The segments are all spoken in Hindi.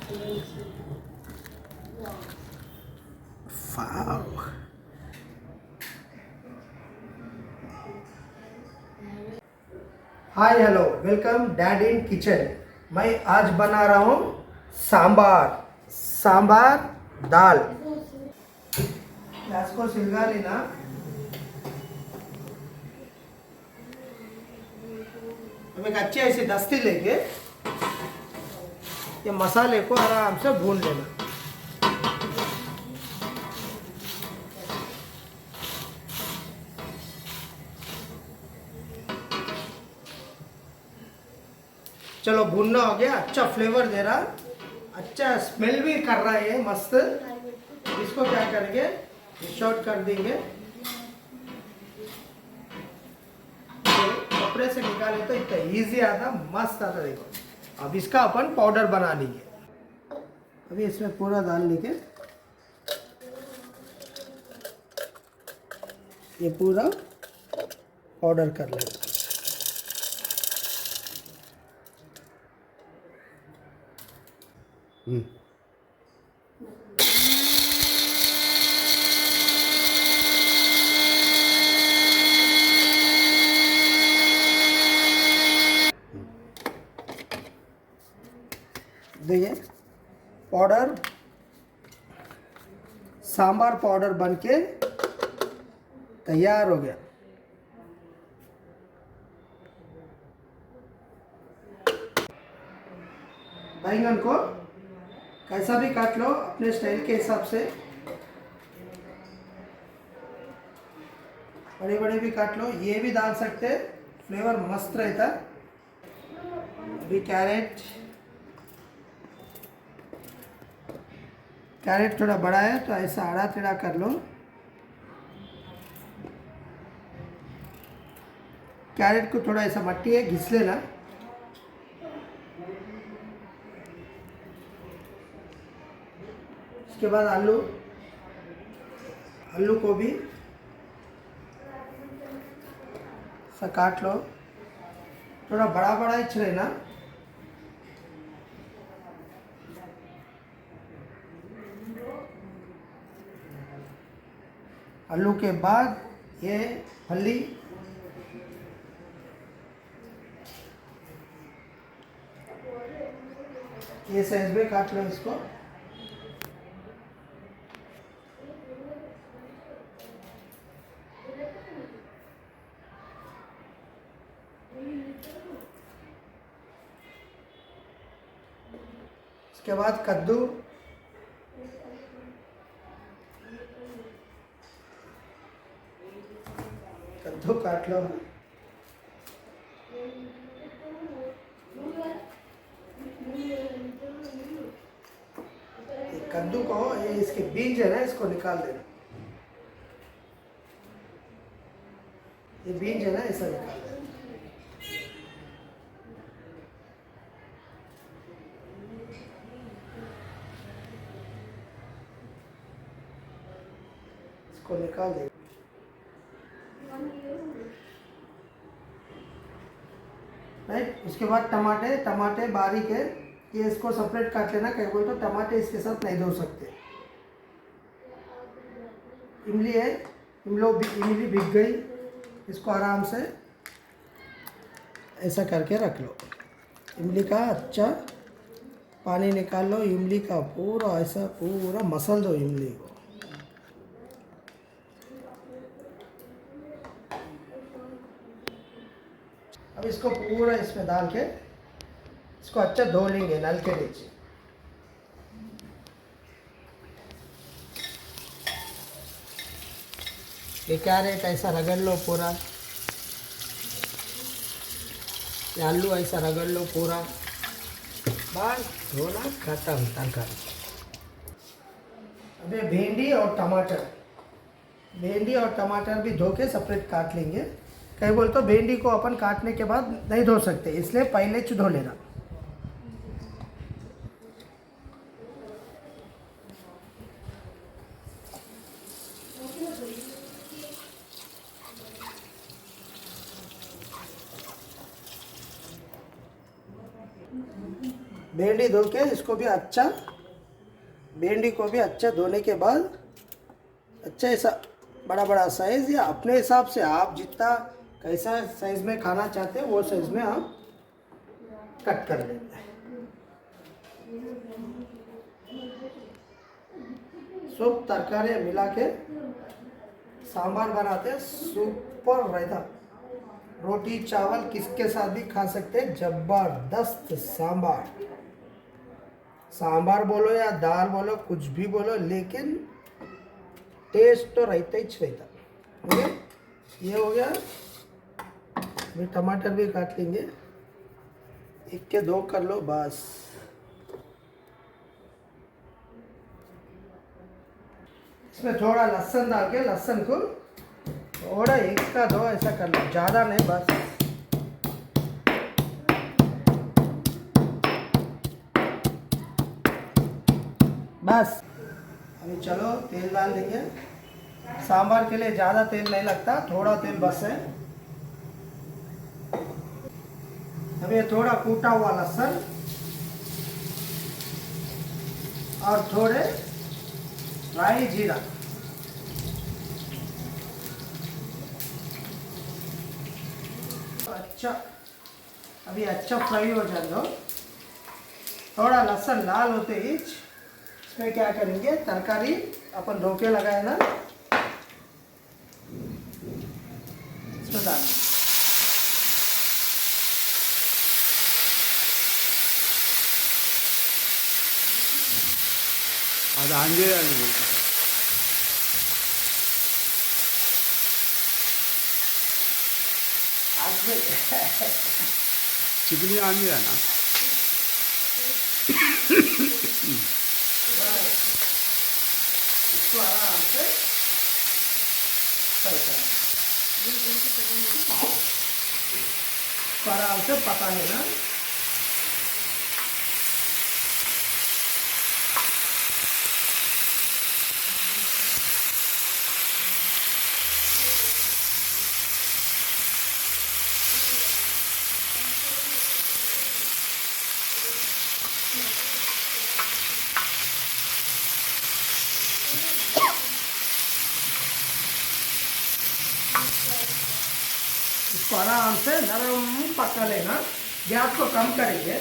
Wow. Hi hello, welcome dad in kitchen. मैं आज बना रहा हूँ सांबार दाल। गैस को सिलगा लेना। हम एक अच्छी ऐसी दस्ती लेके ये मसाले को आराम से भून लेना। चलो, भूनना हो गया, अच्छा फ्लेवर दे रहा, अच्छा स्मेल भी कर रहा है मस्त। इसको क्या करेंगे, शॉर्ट कर देंगे, कपड़े से निकाले तो इतना इजी आता, मस्त आता। देखो, अब इसका अपन पाउडर बना लेंगे। अभी इसमें पूरा डाल लेके ये पूरा पाउडर कर लेंगे। देखिए, पाउडर, सांबार पाउडर बनके तैयार हो गया। बैंगन को कैसा भी काट लो अपने स्टाइल के हिसाब से, बड़े बड़े भी काट लो, ये भी डाल सकते, फ्लेवर मस्त रहता। अभी कैरेट थोड़ा बड़ा है तो ऐसा आड़ा टेढ़ा कर लो। कैरेट को थोड़ा ऐसा मट्टी है घिस लेना। उसके बाद आलू को भी ऐसा काट लो, थोड़ा बड़ा बड़ा ही लेना। आलू के बाद ये फली, ये साइज में काट लो इसको। उसके बाद कद्दू काट लो। ये कद्दू को, ये इसके बीज है ना, इसको निकाल देना। ये बीज है ना, ऐसा निकाल देना। इसको निकाल देना। राइट, उसके बाद टमाटे बारीक है, ये इसको सेपरेट काट लेना। कहीं बोल तो टमाटे इसके साथ नहीं धो सकते। इमली है, इमली भीग गई, इसको आराम से ऐसा करके रख लो। इमली का अच्छा पानी निकाल लो, इमली का पूरा ऐसा पूरा मसल दो इमली को। अब इसको पूरा इसमें डाल के इसको अच्छा धो लेंगे नल के नीचे। ये कैरेट ऐसा रगड़ लो पूरा, ये आलू ऐसा रगड़ लो पूरा, बस धोना खत्म तक। अभी भिंडी और टमाटर भी धो के सेपरेट काट लेंगे। कहीं बोल तो भिंडी को अपन काटने के बाद नहीं धो सकते, इसलिए पहले धो लेना। भिंडी धो के इसको भी अच्छा, भिंडी को भी अच्छा धोने के बाद अच्छा ऐसा बड़ा बड़ा साइज़ या अपने हिसाब से आप जितना कैसा साइज़ में खाना चाहते हैं वो साइज़ में आप कट कर लेते हैं। सब तरकारी मिला के सांबार बनाते हैं, सुपर रहता। रोटी चावल किसके साथ भी खा सकते हैं, जबरदस्त सांबार। सांबार बोलो या दाल बोलो कुछ भी बोलो, लेकिन टेस्ट तो रहता ही रहता। ओके, ये हो गया। अभी टमाटर भी काट लेंगे, एक के दो कर लो बस। इसमें थोड़ा लहसुन डाल के लहसुन को थोड़ा एक का दो ऐसा कर लो, ज़्यादा नहीं बस। बस अभी चलो तेल डाल देंगे। सांबार के लिए ज़्यादा तेल नहीं लगता, थोड़ा तेल बस है। अब ये थोड़ा कूटा हुआ लहसुन और थोड़े राई जीरा, अच्छा अभी अच्छा फ्राई हो जाए दो। थोड़ा लहसुन लाल होते ही इसमें क्या करेंगे, तरकारी अपन धो के लगाए ना इसमें डाल। ಅದು ಹಂಗೆ ಆಗಿದೆ. चिकनी हंगे है ना. इसको आराम से पका लेना। इसको आराम से नरम पका लेना। गैस को कम करेंगे,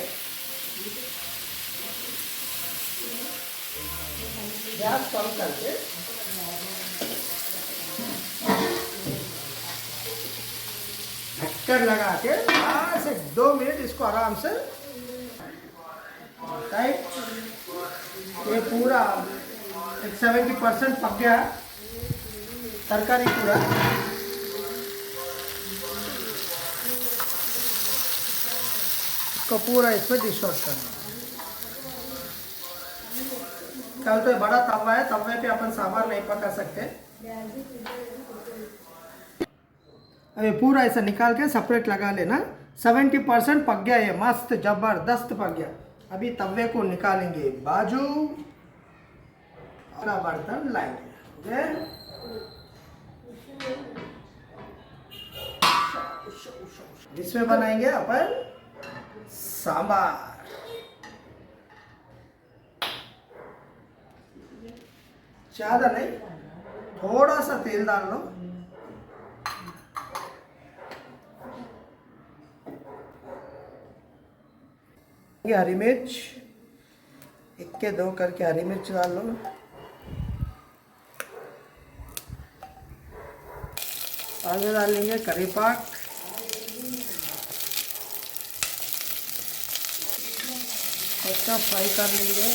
गैस कम करके ढक्कन लगा के बस 2 मिनट इसको आराम से टाइट। ये पूरा 70% पक गया तरकारी पूरा। इसको पूरा इसमें डिश आउट करना। कल तो बड़ा तवा है, तवे पे अपन सांभर नहीं पका सकते। अभी पूरा ऐसा निकाल के सेपरेट लगा लेना। 70% पक गया, ये मस्त जबरदस्त पक गया। अभी तवे को निकालेंगे बाजू और बर्तन लाएंगे। इसमें बनाएंगे अपन सांबार। ज़्यादा नहीं, थोड़ा सा तेल डाल लो। ये हरी मिर्च, 1 के 2 करके हरी मिर्च डाल लो। आगे डाल लेंगे करी पाक, अच्छा फ्राई कर लेंगे।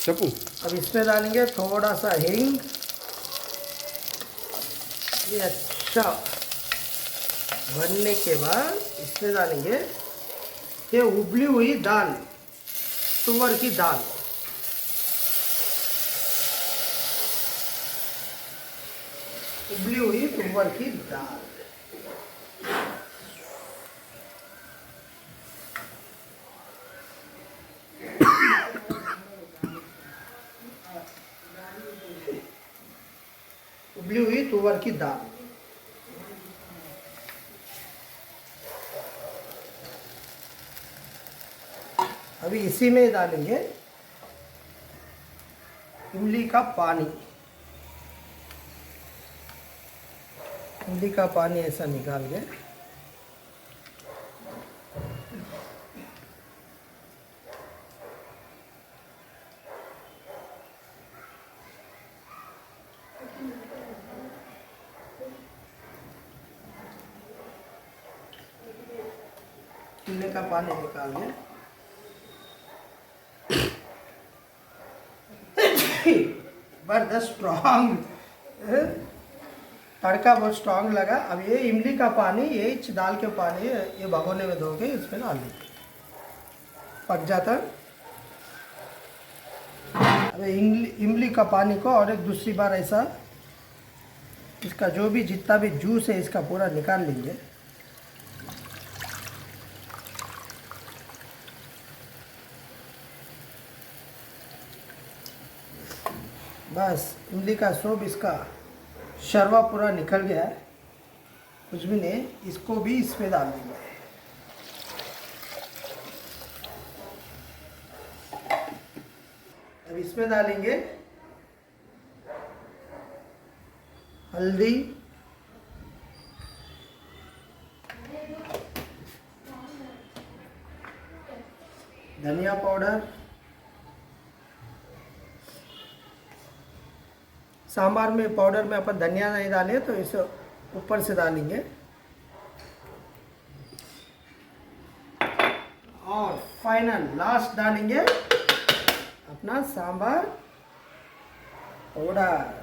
चप्पू अब इसमें डालेंगे थोड़ा सा हींग। ये अच्छा बनने के बाद इसमें डालेंगे ये उबली हुई दाल, तुअर की दाल। उबली हुई तुअर की दाल। उबली हुई तुअर की दाल अभी इसी में डालेंगे इमली का पानी। इमली का पानी ऐसा निकाल के इमली का पानी निकाल के जबरदस्त स्ट्रॉन्ग तड़का बहुत स्ट्रॉन्ग लगा। अब ये इमली का पानी ये दाल के पानी ये भगोने में धो के इसमें डाल दीजिए, पक जाता। अब इमली का पानी को और एक दूसरी बार ऐसा इसका जो भी जितना भी जूस है इसका पूरा निकाल लेंगे। बस इमली का सब इसका शरबा पूरा निकल गया है, कुछ भी नहीं। इसको भी इसमें डाल देंगे। अब इसमें डालेंगे हल्दी, धनिया पाउडर, सांबार में पाउडर में अपन धनिया नहीं डाले तो इसे ऊपर से डालेंगे। और फाइनल लास्ट डालेंगे अपना सांबार पाउडर।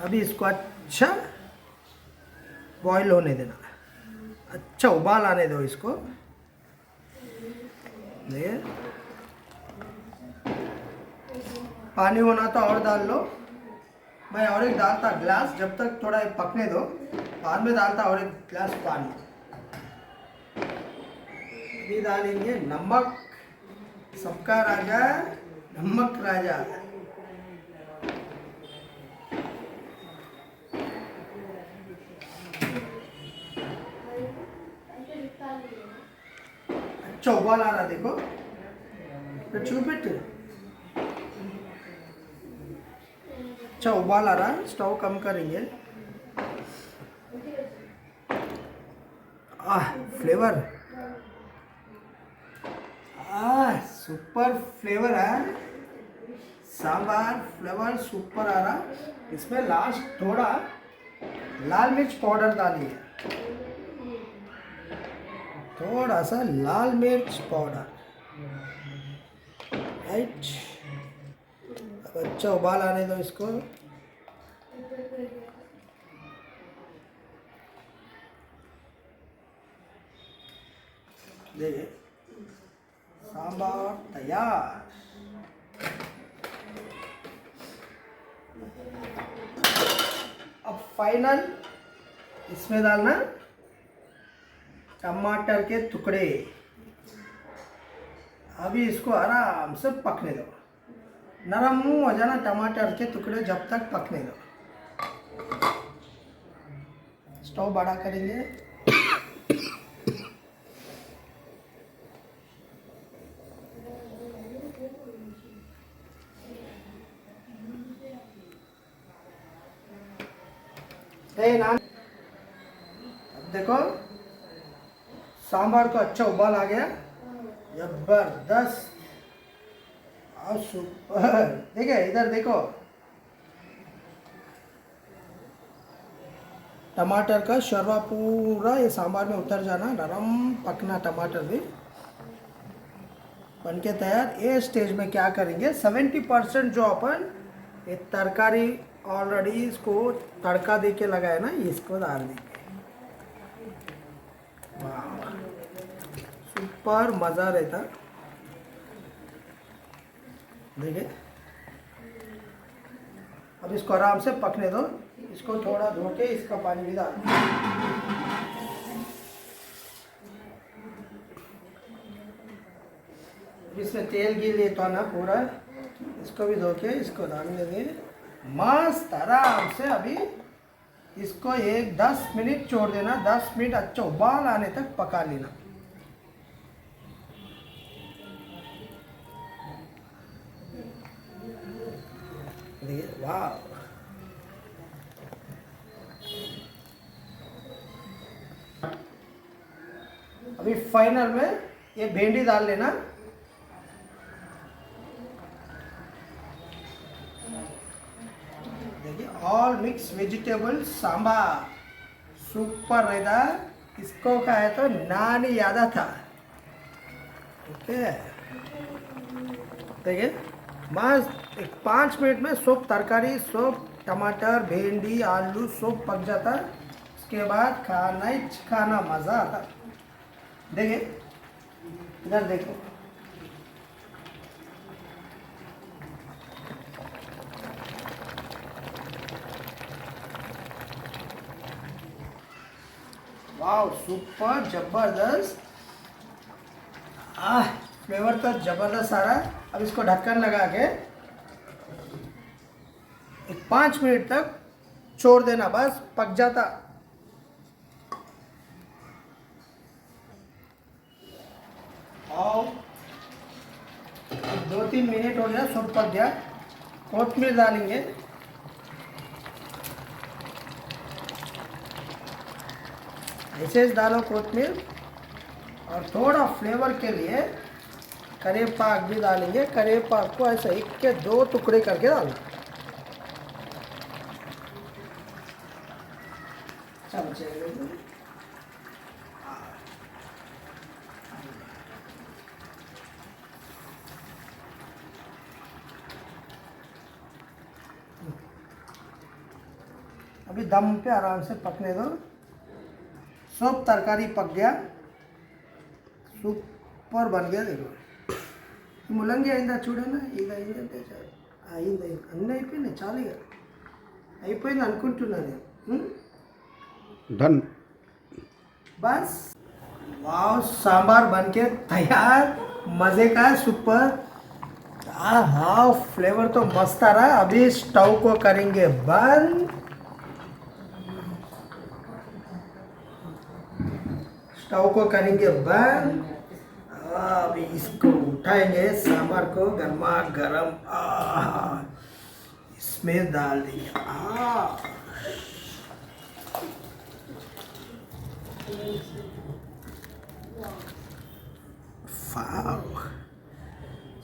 अभी इसको अच्छा बॉईल होने देना, अच्छा उबाल आने दो इसको। देखिए पानी होना तो और डाल लो, मैं और एक डालता ग्लास, जब तक थोड़ा पकने दो, बाद में डालता और एक ग्लास पानी। अभी डालेंगे नमक, सबका राजा नमक राजा। अच्छा उबाल आ रहा देखो, तो चुपिट अच्छा उबाल आ रहा। स्टोव कम करेंगे। फ्लेवर सुपर फ्लेवर है, सांबार फ्लेवर सुपर आ रहा। इसमें लास्ट थोड़ा लाल मिर्च पाउडर डालिए, थोड़ा सा लाल मिर्च पाउडर, राइट। अब अच्छा उबाल आने दो इसको। देखिए सांबार तैयार। अब फाइनल इसमें डालना टमाटर के टुकड़े। अभी इसको आराम से पकने दो, नरम हो जाना टमाटर के टुकड़े जब तक पकने दो। स्टोव बड़ा करेंगे। अब देखो सांबार को अच्छा उबाल आ गया, जबरदस्त और सुपर। देखिए इधर देखो टमाटर का शरबा पूरा ये सांबार में उतर जाना, नरम पकना टमाटर भी बनके तैयार। ये स्टेज में क्या करेंगे, 70% जो अपन ये तरकारी ऑलरेडी इसको तड़का दे के लगाया ना, इसको डाल देंगे। वाह सुपर मज़ा रहता। देखिए अब इसको आराम से पकने दो, इसको थोड़ा धो के इसका पानी भी डाल। इसमें तेल गिर लेता ना पूरा, इसको भी धो के इसको डालने देंगे। मस्त आराम से अभी इसको एक 10 मिनट छोड़ देना, 10 मिनट अच्छा उबाल आने तक पका लेना। देखिए वाह, अभी फाइनल में ये भिंडी डाल लेना। देखिए all mix vegetable sambar super रहता। इसको खाए तो नानी याद था। ओके देखिए मस्त 5 मिनट में सब तरकारी, सब टमाटर, भिंडी, आलू सब पक जाता। उसके बाद खाना ही खाना मज़ा आता। देखिए इधर देखो, वाह सुपर जबरदस्त। फ्लेवर तो जबरदस्त आ रहा है। अब इसको ढक्कन लगा के 5 मिनट तक छोड़ देना, बस पक जाता। और 2-3 मिनट हो गया, सब पक गया। कोथिंबीर डालेंगे। ऐसे डालो कोथिंबीर, और थोड़ा फ्लेवर के लिए करेपाक भी डालेंगे। करेपाक को ऐसे 1 के 2 टुकड़े करके डालना। अभी दम पे आराम से पकने दो। सब तरकारी पक गया, सुपर बन गया। देखो ముల్లంగి అయిందా చూడనా, ఇది అయిందంటే అయింది, అన్నీ అయిపోయినాయి, చాలు ఇక అయిపోయింది అనుకుంటున్నాను నేను। डन। बस वाह, सांबार बनके तैयार, मज़े का सुपर। हाँ फ्लेवर तो मस्त आ रहा है। अभी स्टोव को करेंगे बंद। स्टोव को करेंगे बंद। अभी इसको उठाएंगे, सांभर को गर्मा गर्म इसमें डाल देंगे।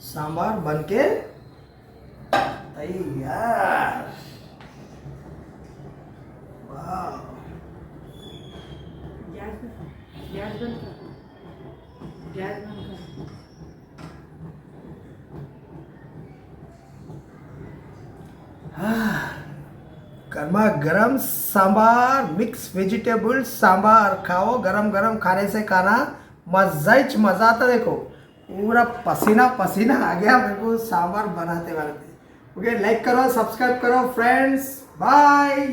सांभर बनके तैयार। वाह, गर्मा गरम सांबार, मिक्स वेजिटेबल सांबार खाओ। गरम गरम खाने से खाना मजा ही मजा आता। देखो पूरा पसीना पसीना आ गया मेरे को सांबार बनाते बनाते। ओके, लाइक करो, सब्सक्राइब करो फ्रेंड्स, बाय।